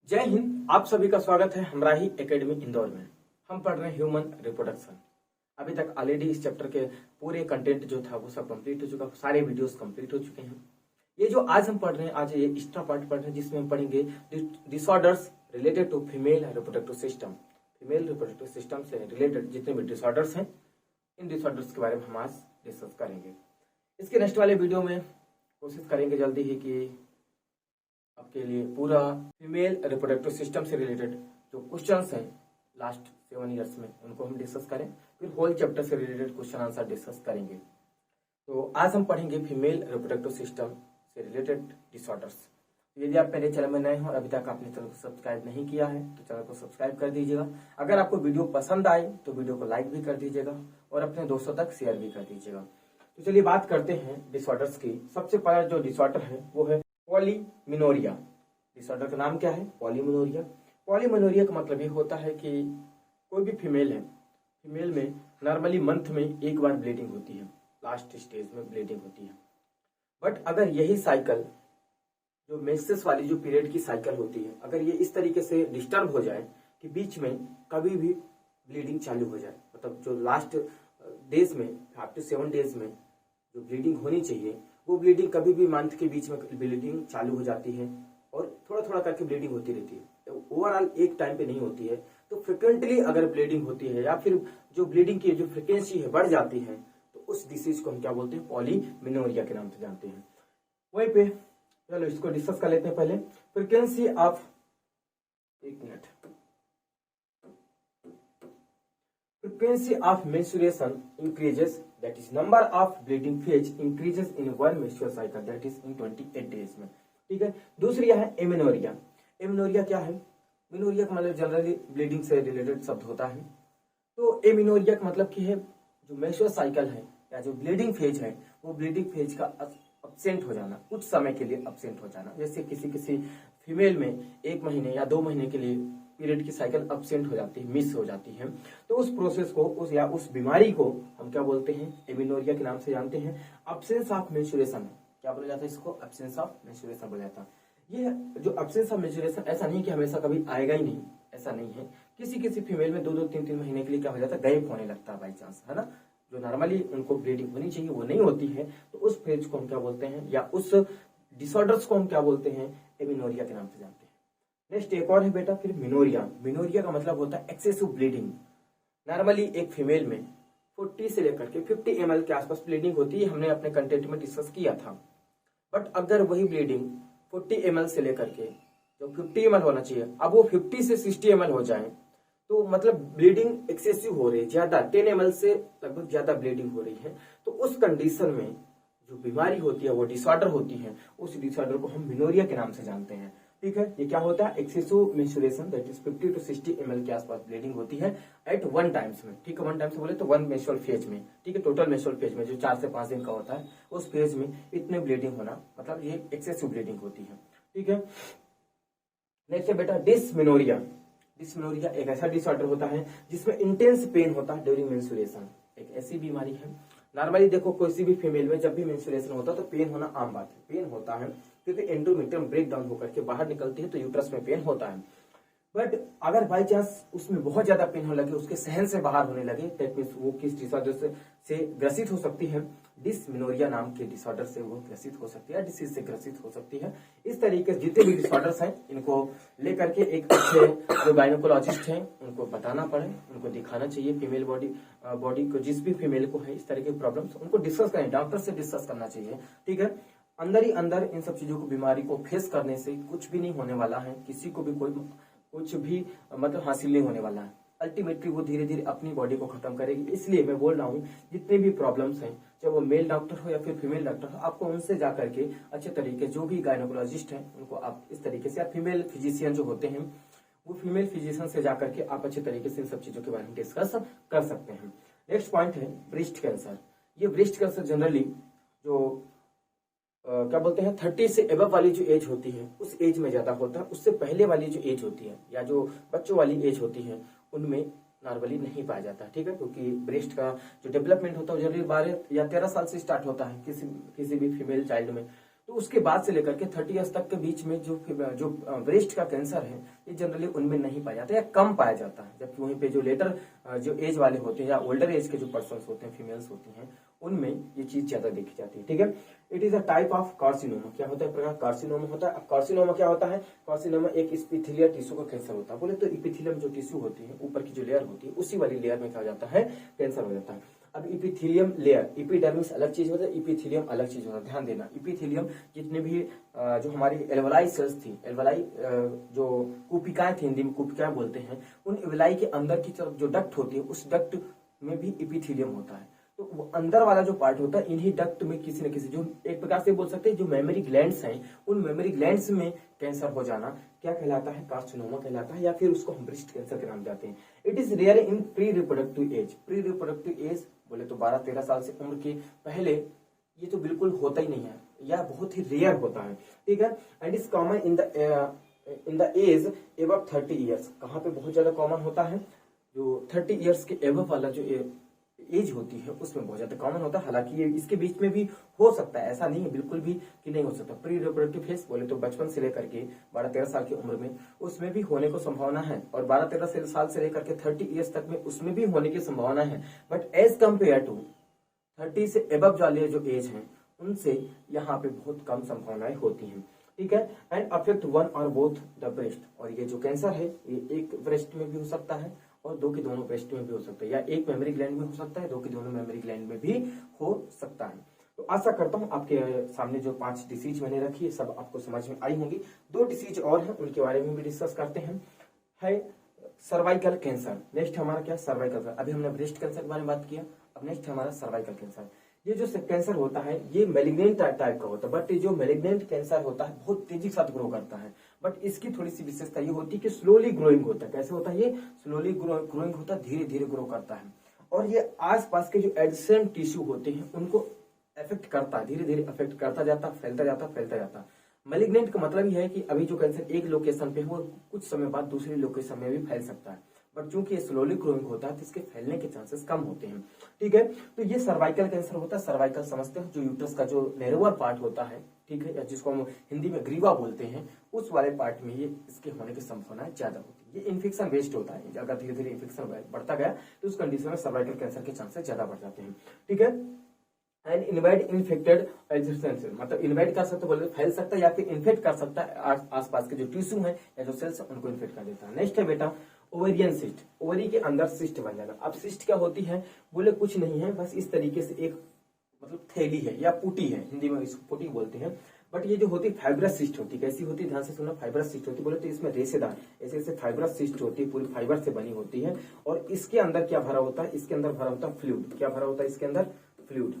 जय हिंद। आप सभी का स्वागत है हमराही एकेडमी इंदौर में। हम पढ़ रहे हैं ह्यूमन रिप्रोडक्शन। अभी तक ऑलरेडी इस चैप्टर के पूरे कंटेंट जो था वो सब कंप्लीट हो चुका, सारे वीडियोस कंप्लीट हो चुके हैं। ये जो आज हम पढ़ रहे हैं, आज ये एक्स्ट्रा पार्ट पढ़ रहे हैं जिसमें हम पढ़ेंगे disorders related to female reproductive system. Female reproductive system से रिलेटेड जितने भी डिसऑर्डर्स हैं, इन डिसऑर्डर्स के बारे में हम आज डिस्कस करेंगे। इसके नेक्स्ट वाले वीडियो में कोशिश करेंगे जल्दी ही कि आपके लिए पूरा फीमेल रिप्रोडक्टिव सिस्टम से रिलेटेड जो क्वेश्चंस हैं लास्ट 7 ईयर्स में उनको हम डिस्कस करें, फिर होल चैप्टर से रिलेटेड क्वेश्चन आंसर डिस्कस करेंगे। तो आज हम पढ़ेंगे फीमेल रिप्रोडक्टिव सिस्टम से रिलेटेड डिसऑर्डर्स। यदि आप मेरे चैनल में नए हो, अभी तक आपने चैनल को सब्सक्राइब नहीं किया है तो चैनल को सब्सक्राइब कर दीजिएगा। अगर आपको वीडियो पसंद आए तो वीडियो को लाइक भी कर दीजिएगा और अपने दोस्तों तक शेयर भी कर दीजिएगा। तो चलिए बात करते हैं डिसऑर्डर्स की। सबसे पहला जो डिसऑर्डर है वो है पॉलीमिनोरिया। डिसऑर्डर का नाम क्या है? पॉलीमिनोरिया। पॉलीमिनोरिया का मतलब ये होता है कि कोई भी फीमेल है, फीमेल में नॉर्मली मंथ में एक बार ब्लीडिंग होती है, लास्ट स्टेज में ब्लीडिंग होती है। बट अगर यही साइकिल, जो मेंसेस वाली जो पीरियड की साइकिल होती है, अगर ये इस तरीके से डिस्टर्ब हो जाए कि बीच में कभी भी ब्लीडिंग चालू हो जाए, मतलब जो लास्ट डेज में 5 से 7 डेज में जो ब्लीडिंग होनी चाहिए वो ब्लीडिंग कभी भी मंथ के बीच में ब्लीडिंग चालू हो जाती है और थोड़ा थोड़ा करके ब्लीडिंग होती रहती है, तो ओवरऑल एक टाइम पे नहीं होती है। तो फ्रिक्वेंटली अगर ब्लीडिंग होती है या फिर जो ब्लीडिंग की जो फ्रिक्वेंसी है बढ़ जाती है, तो उस डिसीज को हम क्या बोलते हैं? पॉलीमिनोरिया के नाम से जानते हैं। वहीं पे चलो इसको डिस्कस कर लेते हैं। पहले फ्रिक्वेंसी ऑफ, एक minute, frequency of menstruation increases, that is number of bleeding phase increases in one menstrual cycle, that is in 28 days में। ठीक है। दूसरी है एमेनोरिया। एमेनोरिया क्या है? मेनोरिया का मतलब जनरली ब्लीडिंग से रिलेटेड शब्द होता है। तो एमेनोरिया का मतलब की है जो मेंस्ट्रुअल साइकिल है या जो ब्लीडिंग फेज है वो ब्लीडिंग फेज का अब्सेंट हो जाना, कुछ समय के लिए अब्सेंट हो जाना। जैसे किसी किसी फीमेल में 1 महीने या 2 महीने के लिए पीरियड की साइकिल अब्सेंट हो जाती है, मिस हो जाती है, तो उस प्रोसेस को उस बीमारी को हम क्या बोलते हैं? एमेनोरिया के नाम से जानते हैं। अब्सेंस ऑफ मेंस्ट्रुएशन, क्या बोला जाता है इसको? अब्सेंस ऑफ मेंस्ट्रुएशन बोला जाता है। ये जो अब्सेंस ऑफ मेंस्ट्रुएशन, ऐसा नहीं कि हमेशा कभी आएगा ही नहीं, ऐसा नहीं है। किसी किसी फीमेल में 2-2, 3-3 महीने के लिए क्या हो जाता है? गैप होने लगता है बाई चांस, है ना। जो नॉर्मली उनको ब्लीडिंग होनी चाहिए वो नहीं होती है, तो उस फेज को हम क्या बोलते हैं, या उस डिसऑर्डर्स को हम क्या बोलते हैं? एमेनोरिया के नाम से जानते हैं। नेक्स्ट एक और है बेटा फिर मिनोरिया। मिनोरिया का मतलब होता है एक्सेसिव ब्लीडिंग। नॉर्मली एक फीमेल में 40 से लेकर के 50 ml के आसपास ब्लीडिंग होती है, हमने अपने कंटेंट में डिस्कस किया था। बट अगर वही ब्लीडिंग 40 ml से लेकर के जो 50 ml होना चाहिए, अब वो 50 से 60 ml हो जाए, तो मतलब ब्लीडिंग एक्सेसिव हो रही है, ज्यादा 10 ml से लगभग ज्यादा ब्लीडिंग हो रही है। तो उस कंडीशन में जो बीमारी होती है, वो डिसऑर्डर होती है, उस डिसऑर्डर को हम मिनोरिया के नाम से जानते हैं। ठीक है। ये क्या होता है? Excessive menstruation, that is 50 to 60 ml के आसपास ब्लीडिंग होती है एट 1 टाइम्स में। ठीक है। 1 टाइम से बोले तो 1 मेंस्ट्रुअल फेज में। ठीक है। टोटल मेंस्ट्रुअल फेज में जो 4 से 5 दिन का होता है, उस फेज में इतने ब्लीडिंग होना, मतलब ये एक्सेसिव ब्लीडिंग होती है। ठीक है। नेक्स्ट है बेटा डिसमेनोरिया। डिसमेनोरिया एक ऐसा डिसऑर्डर होता है जिसमें इंटेंस पेन होता है ड्यूरिंग मेंस्ट्रुएशन। एक ऐसी बीमारी है, नॉर्मली देखो किसी भी फीमेल में जब भी मेंस्ट्रुएशन होता है तो पेन होना आम बात है। पेन होता है क्योंकि एंडोमेट्रियम ब्रेक डाउन होकर के बाहर निकलती है, तो यूट्रस में पेन होता है। बट अगर बाई चांस उसमें बहुत ज्यादा पेन होने लगे, उसके सहन से बाहर होने लगे, दैट मीन्स वो किस डिसऑर्डर से ग्रसित हो सकती है? डिसमेनोरिया नाम के डिसऑर्डर से वो ग्रसित हो सकती है, डिसीज से ग्रसित हो सकती है। इस तरीके से जितने भी डिसऑर्डर्स हैं इनको लेकर के एक अच्छे जो गायनोकोलॉजिस्ट हैं उनको बताना पड़े, उनको दिखाना चाहिए। फीमेल बॉडी को, जिस भी फीमेल को है इस तरह के प्रॉब्लम्स, उनको डिस्कस करें, डॉक्टर से डिस्कस करना चाहिए। ठीक है। अंदर ही अंदर इन सब चीजों को, बीमारी को फेस करने से कुछ भी नहीं होने वाला है, किसी को भी कोई कुछ भी मतलब हासिल नहीं होने वाला है। अल्टीमेटली वो धीरे धीरे अपनी बॉडी को खत्म करेगी। इसलिए मैं बोल रहा हूँ जितने भी प्रॉब्लम्स हैं, चाहे वो मेल डॉक्टर हो या फिर फीमेल डॉक्टर हो, आपको उनसे जाकर के अच्छे तरीके, जो भी गायनोकोलॉजिस्ट हैं उनको आप इस तरीके से, या फीमेल फिजिशियन जो होते हैं, वो फीमेल फिजिशियन से जाकर के आप अच्छे तरीके से इन सब चीजों के बारे में डिस्कस कर सकते हैं। नेक्स्ट पॉइंट है ब्रेस्ट कैंसर। ये ब्रेस्ट कैंसर जनरली जो क्या बोलते हैं 30 से एबव वाली जो एज होती है उस एज में ज्यादा होता है। उससे पहले वाली जो एज होती है या जो बच्चों वाली एज होती है उनमें नॉर्मली नहीं पाया जाता। ठीक है। क्योंकि ब्रेस्ट का जो डेवलपमेंट होता है जनरली 12 या 13 साल से स्टार्ट होता है किसी भी फीमेल चाइल्ड में। तो उसके बाद से लेकर के 30 ईयर्स तक के बीच में जो ब्रेस्ट का कैंसर है ये जनरली उनमें नहीं पाया जाता या कम पाया जाता है, जबकि वहीं पे जो लेटर जो एज वाले होते हैं या ओल्डर एज के जो पर्सन होते हैं, फीमेल्स होती हैं, उनमें ये चीज ज्यादा देखी जाती है। ठीक है, it is a type of carcinoma. क्या होता है प्रकार? कार्सिनोमा होता है। अब कार्सिनोमा क्या होता है? कार्सिनोमा एक एपिथेलियल टिश्यू का कैंसर होता है। बोले तो एपिथेलियम जो टिश्यू होती है, ऊपर की जो लेयर होती है, उसी वाली लेयर में क्या हो जाता है? कैंसर हो जाता है। अब इपिथेलियम लेयर, एपिडर्मिस अलग चीज होता है, इपिथेलियम अलग चीज होता है। ध्यान देना, इपिथेलियम जितने भी जो हमारी एल्वेलाई सेल्स थी, एल्वेलाई जो कुपिकाएं थी, हिंदी में कुपिकाएं बोलते हैं, उन एल्वेलाई के अंदर की तरफ जो डक्ट होती है, उस डक्ट में भी इपिथेलियम होता है। तो वो अंदर वाला जो पार्ट होता है, इन्हीं डक्ट में किसी न किसी, जो एक प्रकार से बोल सकते हैं जो मेमोरी ग्लैंड्स हैं, उन मेमोरी ग्लैंड्स में कैंसर हो जाना क्या कहलाता है? कार्सिनोमा कहलाता है, या फिर उसको हम ब्रेस्ट कैंसर के नाम जाते हैं। It is rare in pre reproductive age. Pre reproductive age बोले तो 12-13 साल से उम्र के पहले ये तो बिल्कुल होता ही नहीं है, या बहुत ही रेयर होता है। ठीक है, and is common in the age above 30 years. कहाँ पे बहुत ज्यादा कॉमन होता है? जो 30 ईयर्स के एबव वाला जो एज होती है उसमें बहुत ज्यादा कॉमन होता है। हालांकि ये इसके बीच में भी हो सकता है, ऐसा नहीं है बिल्कुल भी कि नहीं हो सकता। प्री रिप्रोडक्टिव फेज बोले तो बचपन से लेकर के 12-13 साल की उम्र में उसमें भी होने को संभावना है, और 12-13 साल से लेकर के 30 ईयर्स तक में उसमें भी होने की संभावना है। बट एज कम्पेयर टू 30 से एबव वाले जो एज है, उनसे यहाँ पे बहुत कम संभावनाएं होती हैं। ठीक है, एंड अफेक्ट वन और बोथ द ब्रेस्ट। और ये जो कैंसर है ये एक ब्रेस्ट में भी हो सकता है और दो के दोनों ब्रेस्ट में भी हो सकता है, या एक मेमोरी ग्लैंड में हो सकता है, दो के दोनों मेमोरी ग्लैंड में भी हो सकता है। तो आशा करता हूं आपके सामने जो 5 डिसीज मैंने रखी है सब आपको समझ में आई होंगी। 2 डिसीज और हैं, उनके बारे में भी डिस्कस करते हैं। है सर्वाइकल कैंसर। नेक्स्ट हमारा क्या? Cervical cancer. अभी हमने ब्रेस्ट कैंसर के बारे में बात किया, अब नेक्स्ट हमारा सर्वाइकल कैंसर। ये जो कैंसर होता है ये मेलिग्नेंट टाइप का होता है, बट ये जो मेलिग्नेंट कैंसर होता है बहुत तेजी के साथ ग्रो करता है। बट इसकी थोड़ी सी विशेषता ये होती है कि स्लोली ग्रोइंग होता है। कैसे होता है? ये स्लोली ग्रोइंग होता है, धीरे धीरे ग्रो करता है, और ये आसपास के जो एडजेसेंट टिश्यू होते हैं उनको अफेक्ट करता है, धीरे धीरे अफेक्ट करता जाता, फैलता जाता, फैलता जाता। मेलिग्नेंट का मतलब यह है कि अभी जो कैंसर एक लोकेशन पे हो, कुछ समय बाद दूसरी लोकेशन में भी फैल सकता है, बट चूंकि ये स्लोली ग्रोइंग होता है तो इसके फैलने के चांसेस कम होते हैं। ठीक है, तो ये सर्वाइकल कैंसर होता है। सर्वाइकल समझते हैं जो यूट्रस का जो नेरुअर पार्ट होता है, ठीक है, या जिसको हम हिंदी में ग्रीवा बोलते हैं, उस वाले पार्ट में ये इसके होने की संभावना ज्यादा होती है। ये इन्फेक्शन बेस्ड होता है, अगर धीरे धीरे इन्फेक्शन बढ़ता गया तो उस कंडीशन में सर्वाइकल कैंसर के चांसेस ज्यादा बढ़ जाते हैं। ठीक है, एंड इनवाइड इन्फेक्टेड एडजेसेंट, मतलब इन्वाइड कर सकते बोले फैल सकता है, या फिर इन्फेक्ट कर सकता है आसपास के जो टिश्यू है या जो सेल्स है उनको इन्फेक्ट कर देता है। नेक्स्ट है बेटा ओवेरियन सिस्ट। ओवरी के अंदर सिस्ट बन जाना। अब सिस्ट क्या होती है? बोले कुछ नहीं है, बस इस तरीके से एक मतलब थैली है या पुटी है, हिंदी में इसको पुटी बोलते हैं। बट ये जो होती है फाइब्रस सिस्ट होती है। कैसी होती है? ध्यान से सुनना, फाइब्रस सिस्ट होती है। बोले तो इसमें रेशेदार ऐसे ऐसे फाइब्रस सिस्ट होती है, पूरी फाइबर से बनी होती है, और इसके अंदर क्या भरा होता है? इसके अंदर भरा होता है फ्लूइड। क्या भरा होता है इसके अंदर? फ्लूइड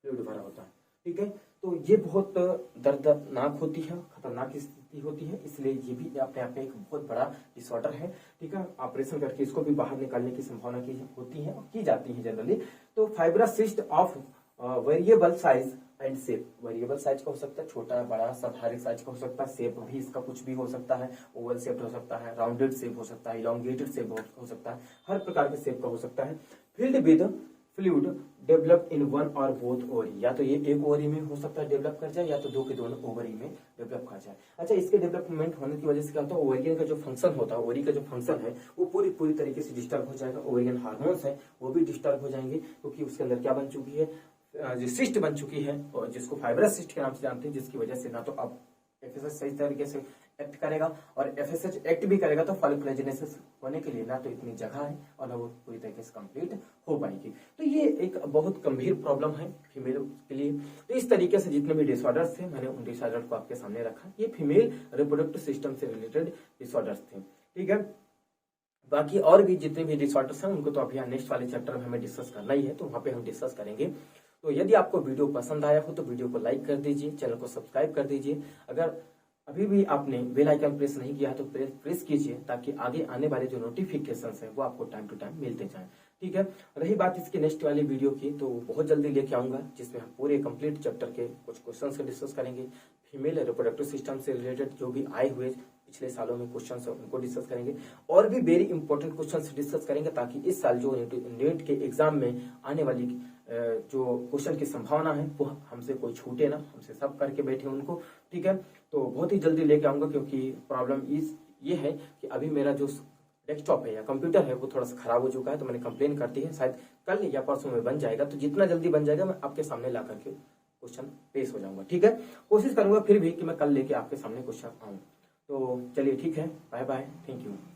भरा होता है। ठीक है, तो ये बहुत दर्दनाक होती है, खतरनाक स्थिति होती है, इसलिए ये भी अपने आप में एक बहुत बड़ा डिसऑर्डर है। ठीक है, ऑपरेशन करके इसको भी बाहर निकालने की संभावना की होती है और की जाती है जनरली। तो fibrous cyst of variable size and shape. Variable size का हो सकता है, छोटा बड़ा सब हर एक साइज का हो सकता है। शेप भी इसका कुछ भी हो सकता है, ओवल शेप हो सकता है, राउंडेड शेप हो सकता है, इलोंगेटेड शेप हो सकता है, हर प्रकार के शेप का हो सकता है। Filled with fluid develop in one और बोथ ओवरी। या तो ये एक ओवरी में हो सकता है डेवलप कर जाए, या तो दो के दोनों ओवरी में डेवलप कर जाए। अच्छा, इसके डेवलपमेंट होने की वजह से क्या होता है? ओवेरियन का जो फंक्शन होता है, ओवरी का जो फंक्शन है वो पूरी तरीके से डिस्टर्ब हो जाएगा। ओवेरियन हार्मोन्स है वो भी डिस्टर्ब हो जाएंगे, क्योंकि उसके अंदर क्या बन चुकी है? जो सिस्ट बन चुकी है, और जिसको फाइब्रस सिस्ट के नाम से जानते हैं, जिसकी वजह से ना तो अब एफएसएच सही तरीके से एक्ट करेगा, और एफएसएच एक्ट भी करेगा तो फॉलिकुलोजेनेसिस होने के लिए ना तो इतनी जगह है और ना वो पूरी तरीके से कंप्लीट हो पाएगी। तो ये एक बहुत गंभीर प्रॉब्लम है फीमेल के लिए। तो इस तरीके से जितने भी डिसऑर्डर्स थे मैंने उन डिसऑर्डर को आपके सामने रखा। ये फीमेल रिप्रोडक्टिव सिस्टम से रिलेटेड डिसऑर्डर्स थे। ठीक है, बाकी और भी जितने भी डिसऑर्डर्स हैं उनको तो अभी नेक्स्ट वाले चैप्टर में हमें डिस्कस करना ही है, तो वहां पे हम डिस्कस करेंगे। तो यदि आपको वीडियो पसंद आया हो तो वीडियो को लाइक कर दीजिए, चैनल को सब्सक्राइब कर दीजिए। अगर अभी भी आपने बेल आइकन प्रेस नहीं किया तो प्रेस कीजिए, ताकि आगे आने वाले जो नोटिफिकेशंस हैं वो आपको टाइम टू टाइम मिलते जाएं। ठीक है, रही बात इसकी नेक्स्ट वाली वीडियो की, तो बहुत जल्दी लेके आऊंगा, जिसमें हम पूरे कंप्लीट चैप्टर के कुछ क्वेश्चंस डिस्कस करेंगे। फीमेल रिप्रोडक्टिव सिस्टम से रिलेटेड जो भी आए हुए पिछले सालों में क्वेश्चन है उनको डिस्कस करेंगे, और भी वेरी इंपॉर्टेंट क्वेश्चन डिस्कस करेंगे, ताकि इस साल जो नेट के एग्जाम में आने वाली जो क्वेश्चन की संभावना है वो हमसे कोई छूटे ना, हमसे सब करके बैठे उनको, ठीक है। तो बहुत ही जल्दी लेके आऊंगा, क्योंकि प्रॉब्लम ये है कि अभी मेरा जो डेस्कटॉप है या कंप्यूटर है वो थोड़ा सा खराब हो चुका है, तो मैंने कंप्लेन कर दी है, शायद कल या परसों में बन जाएगा। तो जितना जल्दी बन जाएगा मैं आपके सामने ला करके क्वेश्चन पेश हो जाऊंगा, ठीक है। कोशिश करूंगा फिर भी कि मैं कल लेके आपके सामने क्वेश्चन आऊं। तो चलिए ठीक है, बाय बाय, थैंक यू।